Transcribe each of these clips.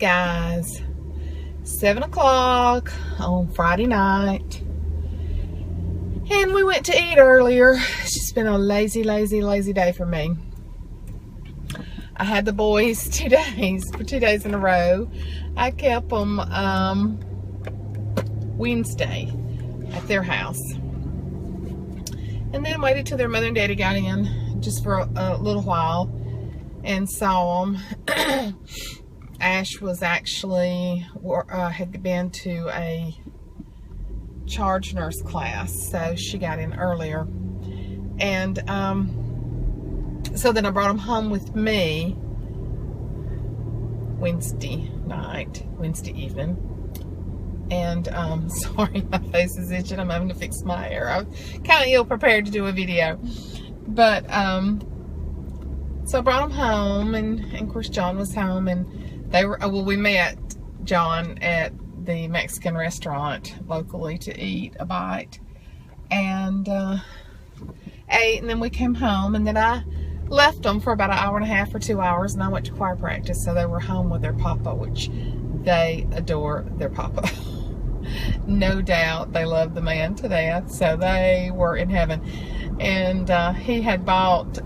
guys, 7 o'clock on Friday night, and we went to eat earlier. It's just been a lazy day for me. I had the boys 2 days, for 2 days in a row. I kept them Wednesday at their house, and then waited till their mother and daddy got in just for a little while and saw them. Ash was actually had been to a charge nurse class, so she got in earlier, and so then I brought them home with me Wednesday evening. And sorry, my face is itching. I'm having to fix my hair. I'm kind of ill prepared to do a video, but so I brought them home, and of course John was home, and they were, well, we met John at the Mexican restaurant locally to eat a bite, and ate, and then we came home, and then I left them for about an hour and a half or 2 hours, and I went to choir practice, so they were home with their papa, which they adore their papa. No doubt they love the man to death, so they were in heaven. And he had bought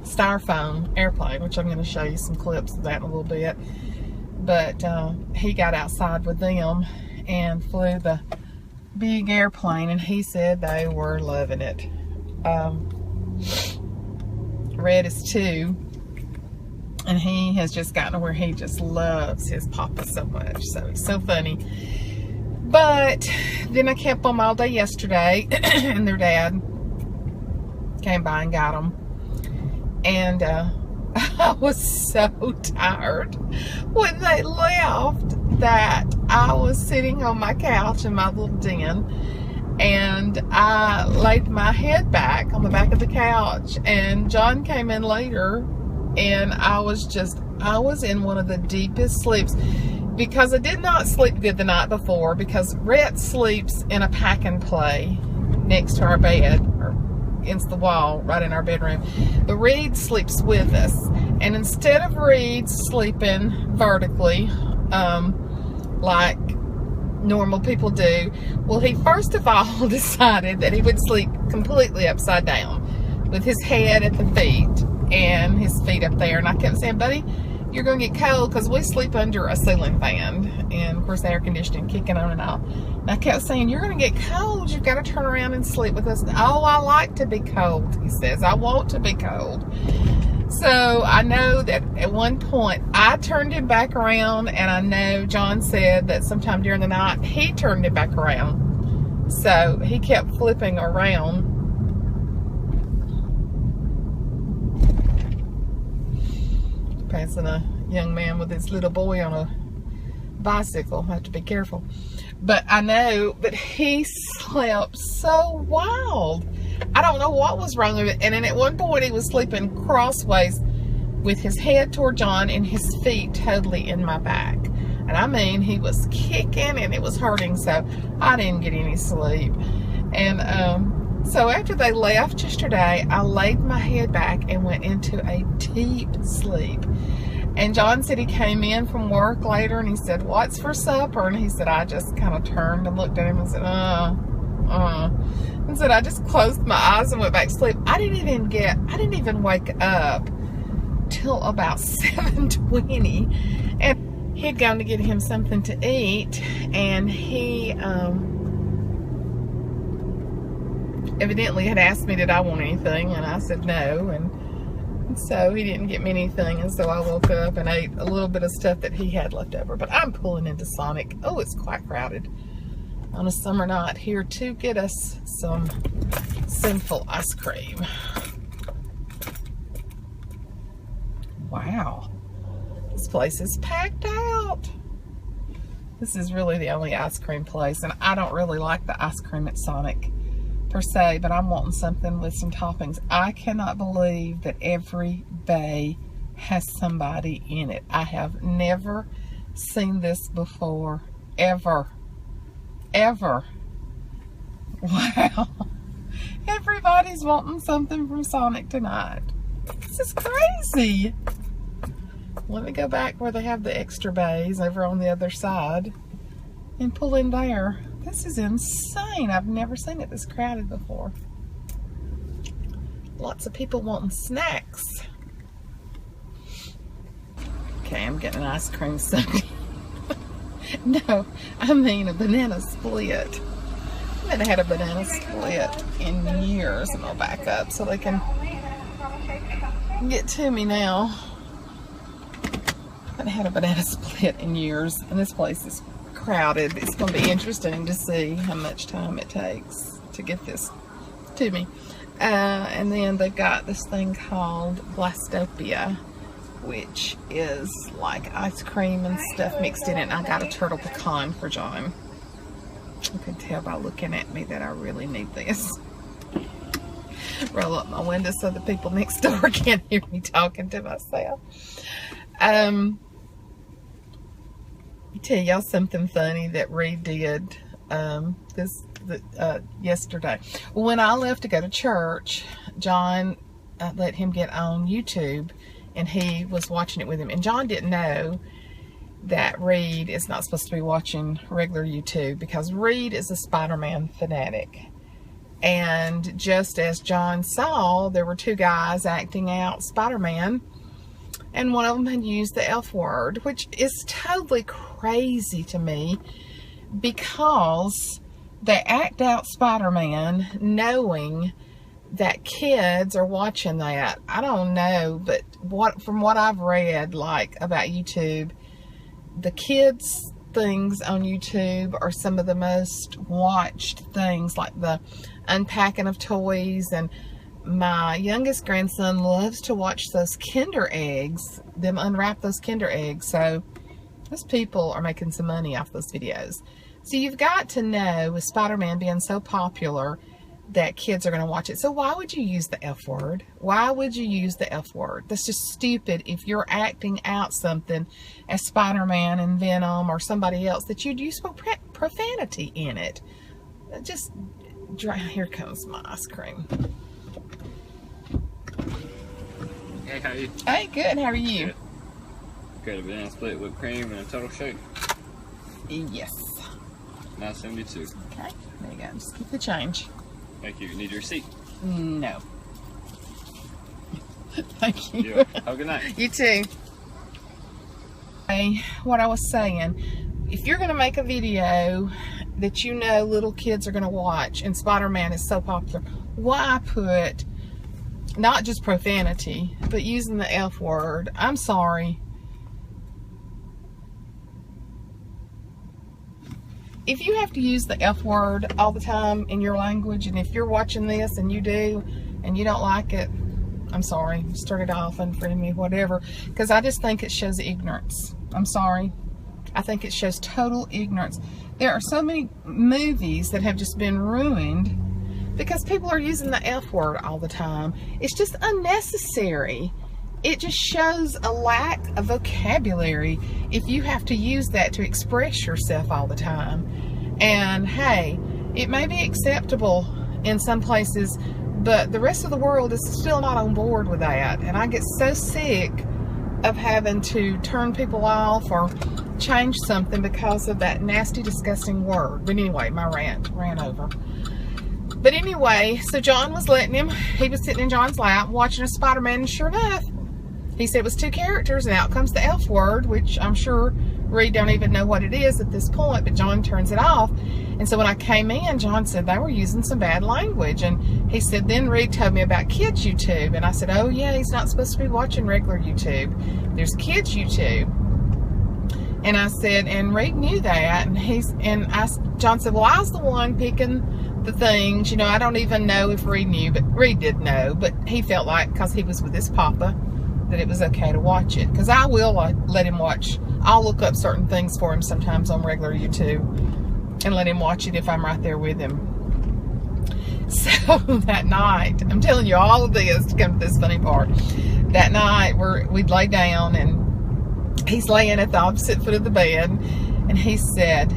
styrofoam airplane, which I'm going to show you some clips of that in a little bit, but he got outside with them and flew the big airplane, and he said they were loving it. Red is 2, and he has just gotten to where he just loves his papa so much, so he's so funny. But then I kept them all day yesterday, and their dad came by and got them. And I was so tired when they left that I was sitting on my couch in my little den, and I laid my head back on the back of the couch, and John came in later, and I was in one of the deepest sleeps, because I did not sleep good the night before, because Rhett sleeps in a pack and play next to our bed, or against the wall right in our bedroom. The Reed sleeps with us, and instead of Reed sleeping vertically like normal people do, well, he first of all decided that he would sleep completely upside down with his head at the feet and his feet up there. And I kept saying, buddy, you're gonna get cold, because we sleep under a ceiling fan, and of course the air conditioning kicking on and off. And I kept saying, you're gonna get cold, you've got to turn around and sleep with us. Oh, I like to be cold, he says. I want to be cold. So I know that at one point I turned him back around, and I know John said that sometime during the night he turned him back around. So he kept flipping around. Passing a young man with his little boy on a bicycle. I have to be careful. But I know that he slept so wild. I don't know what was wrong with it. And then at one point he was sleeping crossways with his head toward John and his feet totally in my back. And I mean, he was kicking and it was hurting, so I didn't get any sleep. And so after they left yesterday, I laid my head back and went into a deep sleep. And John said he came in from work later, and he said, what's for supper? And he said, I just kind of turned and looked at him and said, and said, I just closed my eyes and went back to sleep. I didn't even wake up till about 7:20, and he'd gone to get him something to eat, and he evidently had asked me, did I want anything? And I said no, and so he didn't get me anything, and so I woke up and ate a little bit of stuff that he had left over. But I'm pulling into Sonic. Oh, it's quite crowded on a summer night here to get us some sinful ice cream. Wow, this place is packed out. This is really the only ice cream place, and I don't really like the ice cream at Sonic per se, but I'm wanting something with some toppings. I cannot believe that every bay has somebody in it. I have never seen this before, ever. Wow, everybody's wanting something from Sonic tonight. This is crazy. Let me go back where they have the extra bays over on the other side and pull in there. This is insane. I've never seen it this crowded before. Lots of people wanting snacks. Okay, I'm getting an ice cream sundae. No, I mean a banana split. I haven't had a banana split in years. And I'll back up so they can get to me now. I haven't had a banana split in years, and this place is crowded. It's going to be interesting to see how much time it takes to get this to me. And then they've got this thing called Blastopia, which is like ice cream and stuff mixed in it. And I got a turtle pecan for John. You can tell by looking at me that I really need this. Roll up my window so the people next door can't hear me talking to myself. Tell y'all something funny that Reed did yesterday. When I left to go to church, John let him get on YouTube, and he was watching it with him. And John didn't know that Reed is not supposed to be watching regular YouTube, because Reed is a Spider-Man fanatic. And just as John saw, there were two guys acting out Spider-Man, and one of them had used the F word, which is totally crazy to me, because they act out Spider-Man knowing that kids are watching that. I don't know, but from what I've read, like, about YouTube, the kids things on YouTube are some of the most watched things, like the unpacking of toys. And my youngest grandson loves to watch those Kinder eggs, them unwrap those Kinder eggs. So those people are making some money off those videos. So you've got to know, with Spider-Man being so popular, that kids are going to watch it. So why would you use the F word? Why would you use the F word? That's just stupid. If you're acting out something as Spider-Man and Venom or somebody else, that you'd use profanity in it. Just, here comes my ice cream. Hey, how are you? Hey, good. How are you? Good. Got a banana split, whipped cream, and a turtle shake. Yes. $9.72. Okay, there you go. Just keep the change. Thank you. You need your receipt? No. Thank you. Yeah. Have a good night. You too. Hey, what I was saying, if you're going to make a video that you know little kids are going to watch, and Spider-Man is so popular, why put not just profanity, but using the F word? I'm sorry. If you have to use the F word all the time in your language, and if you're watching this and you do, and you don't like it, I'm sorry. Start it off, unfriend me, whatever. Because I just think it shows ignorance. I'm sorry. I think it shows total ignorance. There are so many movies that have just been ruined because people are using the F word all the time. It's just unnecessary. It just shows a lack of vocabulary if you have to use that to express yourself all the time. And hey, it may be acceptable in some places, but the rest of the world is still not on board with that. And I get so sick of having to turn people off or change something because of that nasty, disgusting word. But anyway, my rant ran over. But anyway, so John was letting him, he was sitting in John's lap watching a Spider-Man, and sure enough, he said it was two characters, and out comes the F word, which I'm sure Reed don't even know what it is at this point, but John turns it off. And so when I came in, John said they were using some bad language. And he said, then Reed told me about kids YouTube. And I said, oh yeah, he's not supposed to be watching regular YouTube. There's kids YouTube. And I said, and Reed knew that. And John said, well, I was the one picking the things. You know, I don't even know if Reed knew, but Reed did know. But he felt like, because he was with his papa, that it was okay to watch it. Because I will let him watch. I'll look up certain things for him sometimes on regular YouTube and let him watch it if I'm right there with him. So that night, I'm telling you all of this to come to this funny part. That night, we'd lay down, and he's laying at the opposite foot of the bed, and he said,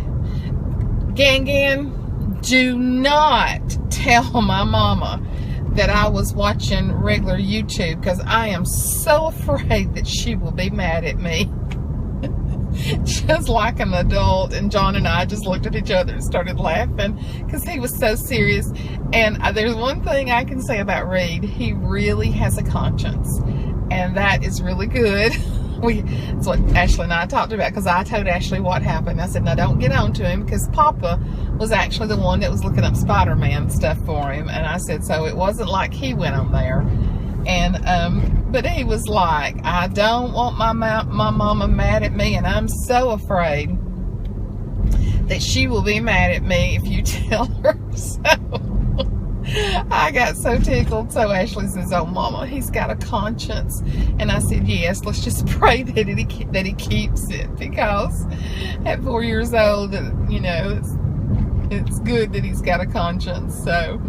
Gan, do not tell my mama that I was watching regular YouTube, because I am so afraid that she will be mad at me. Just like an adult. And John and I just looked at each other and started laughing because he was so serious. And there's one thing I can say about Reed: he really has a conscience, and that is really good. That's what Ashley and I talked about, because I told Ashley what happened. I said, now don't get on to him, because Papa was actually the one that was looking up Spider-Man stuff for him. And I said, so it wasn't like he went on there. And but he was like, I don't want my mama mad at me, and I'm so afraid that she will be mad at me if you tell her. So I got so tickled. So Ashley says, oh mama, he's got a conscience. And I said, yes, let's just pray that he keeps it, because at 4 years old, you know, it's good that he's got a conscience. So,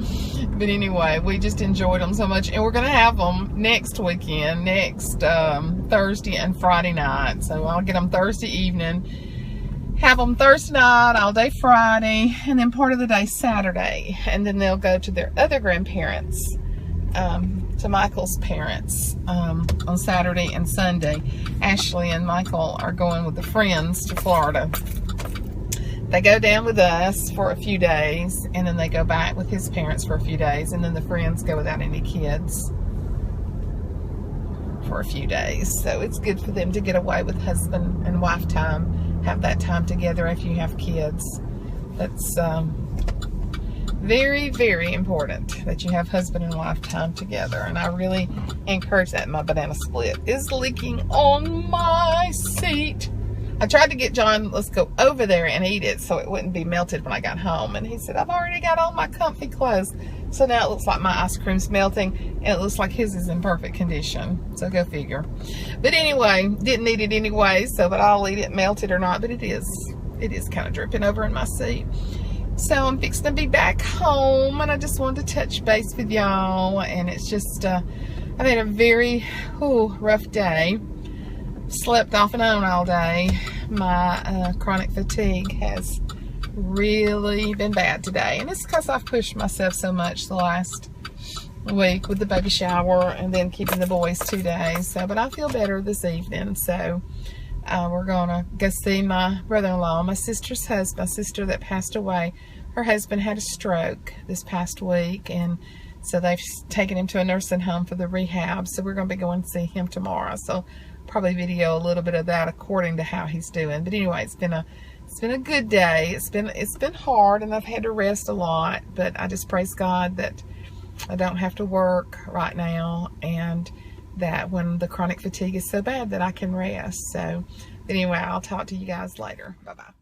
but anyway, we just enjoyed them so much, and we're gonna have them next weekend, next Thursday and Friday night. So I'll get them Thursday evening, have them Thursday night, all day Friday, and then part of the day Saturday, and then they'll go to their other grandparents, to Michael's parents, on Saturday and Sunday. Ashley and Michael are going with the friends to Florida. They go down with us for a few days, and then they go back with his parents for a few days, and then the friends go without any kids for a few days. So it's good for them to get away with husband and wife time, have that time together if you have kids. That's very, very important that you have husband and wife time together, and I really encourage that. My banana split is leaking on my seat. I tried to get John, let's go over there and eat it so it wouldn't be melted when I got home. And he said, I've already got all my comfy clothes. So now it looks like my ice cream's melting, and it looks like his is in perfect condition. So go figure. But anyway, didn't eat it anyway, so but I'll eat it, melted or not. But it is kind of dripping over in my seat. So I'm fixing to be back home, and I just wanted to touch base with y'all. And it's just, I've had a very rough day. Slept off and on all day. My chronic fatigue has really been bad today, and it's because I've pushed myself so much the last week with the baby shower and then keeping the boys 2 days. So, but I feel better this evening. So we're gonna go see my brother-in-law, my sister's husband, my sister that passed away. Her husband had a stroke this past week, and so they've taken him to a nursing home for the rehab. So we're gonna be going to see him tomorrow. So probably video a little bit of that according to how he's doing. But anyway, it's been a good day. It's been hard, and I've had to rest a lot, but I just praise God that I don't have to work right now, and that when the chronic fatigue is so bad that I can rest. So anyway, I'll talk to you guys later. Bye bye.